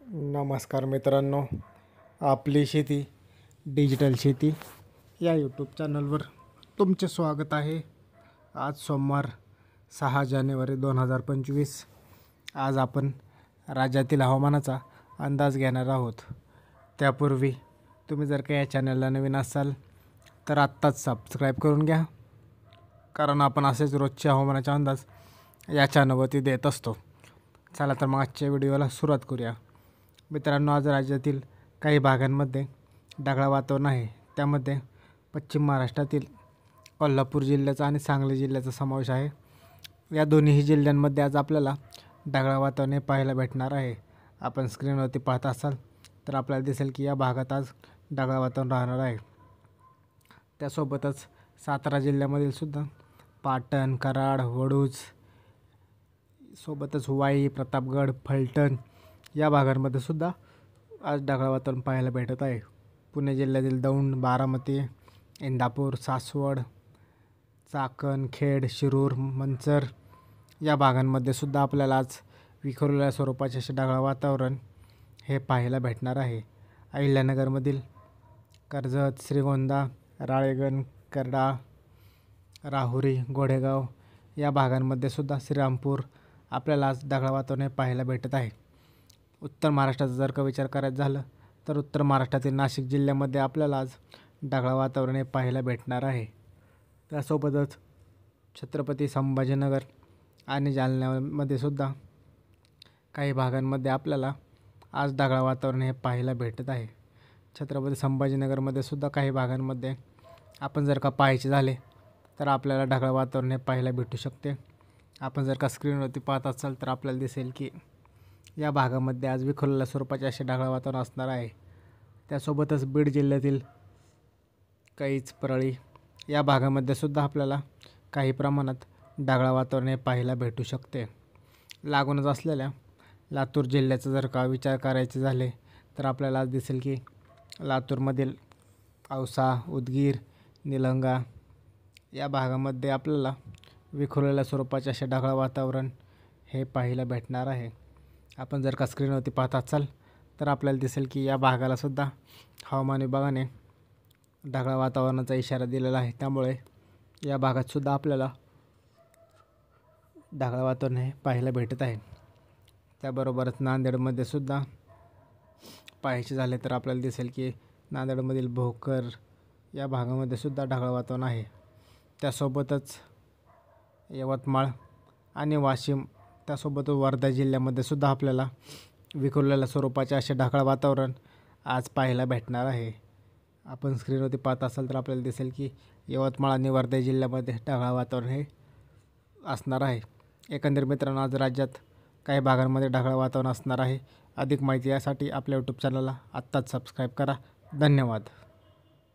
नमस्कार मित्रांनो, आपली शेती डिजिटल शेती या यूट्यूब चॅनलवर तुमचे स्वागत आहे. आज सोमवार 6 जानेवारी 2025. आज आपण राज्यातील हवामानाचा अंदाज घेणार आहोत. त्यापूर्वी तुम्ही जर का या चॅनलला नवीन असाल तर आत्ताच सबस्क्राईब करून घ्या, कारण आपण असेच रोजचे हवामानाचे अंदाज या चॅनलवरती देत असतो. चला तर मग आजच्या व्हिडिओला सुरुवात करूया. मित्रांनो, आज राज्यातील काही भागांमध्ये ढगाळ वातावरण आहे. त्यामध्ये पश्चिम महाराष्ट्रातील कोल्हापूर जिल्ह्याचा आणि सांगली जिल्ह्याचा समावेश आहे. या दोन्ही जिल्ह्यांमध्ये आज आपल्याला ढगाळ वातावरण पाहायला भेटणार आहे. आपण स्क्रीनवरती पाहत असाल तर आपल्याला दिसेल की या भागात आज ढगाळ वातावरण राहणार आहे. त्यासोबतच सातारा जिल्ह्यामधील सुद्धा पाटण, कराड, वडूज सोबतच वाई, प्रतापगड, फलटण या भागांमध्ये सुद्धा आज ढगाळ वातावरण पाहायला भेटत आहे. पुणे जिल्ह्यातील दौंड, बारामती, इंदापूर, सासवड, चाकण, खेड, शिरूर, मंचर या भागांमध्ये सुद्धा आपल्याला आज विखुरलेल्या स्वरूपाचे असे ढगाळ वातावरण हे पाहायला भेटणार आहे. अहिल्यानगरमधील कर्जत, श्रीगोंदा, राळेगण, करडा, राहुरी, गोडेगाव या भागांमध्ये सुद्धा श्रीरामपूर आपल्याला आज ढगाळ वातावरण पाहायला भेटत आहे. उत्तर महाराष्ट्राचा जर का विचार करायचा झालं तर उत्तर महाराष्ट्रातील नाशिक जिल्ह्यामध्ये आपल्याला आज ढगाळ वातावरण पाहायला भेटणार आहे. त्यासोबतच छत्रपती संभाजीनगर आणि जालन्यामध्ये सुद्धा काही भागांमध्ये आपल्याला आज ढगाळ वातावरण हे पाहायला भेटत आहे. छत्रपती संभाजीनगरमध्ये सुद्धा काही भागांमध्ये आपण जर का पाहायचे झाले तर आपल्याला ढगाळ वातावरण हे पाहायला भेटू शकते. आपण जर का स्क्रीनवरती पाहत असाल तर आपल्याला दिसेल की या भागामध्ये आज विखुरलेल्या स्वरूपाचे असे ढगाळ वातावरण असणार आहे. त्यासोबतच बीड जिल्ह्यातील कैच, परळी या भागामध्ये सुद्धा आपल्याला काही प्रमाणात ढगाळ वातावरण हे पाहायला भेटू शकते. लागूनच असलेल्या लातूर जिल्ह्याचा जर का विचार करायचे झाले तर आपल्याला आज दिसेल की लातूरमधील औसा, उदगीर, निलंगा या भागामध्ये आपल्याला विखुरलेल्या स्वरूपाचे असे ढगाळ वातावरण हे पाहायला भेटणार आहे. आपण जर का स्क्रीनवरती पाहत असाल तर आपल्याला दिसेल की या भागाला सुद्धा हवामान विभागाने ढगाळ वातावरणाचा इशारा दिलेला आहे. त्यामुळे या भागात सुद्धा आपल्याला ढगाळ वातावरण हे पाहायला भेटत आहे. त्याबरोबरच नांदेडमध्ये सुद्धा पाहायचे झाले तर आपल्याला दिसेल की नांदेडमधील भोकर या भागामध्ये सुद्धा ढगाळ वातावरण आहे. त्यासोबतच यवतमाळ आणि वाशिम त्यासोबत वर्धा जिल्ह्यामध्ये सुद्धा आपल्याला विखुरलेल्या स्वरूपाचे असे ढगाळ वातावरण आज पाहायला भेटणार आहे. आपण स्क्रीनवरती पाहत असाल तर आपल्याला दिसेल की यवतमाळ आणि वर्धा जिल्ह्यामध्ये ढगाळ वातावरण हे असणार आहे. एकंदरीत मित्रांनो, आज राज्यात काही भागांमध्ये ढगाळ वातावरण असणार आहे. अधिक माहिती यासाठी आपल्या यूट्यूब चॅनलला आत्ताच सबस्क्राईब करा. धन्यवाद.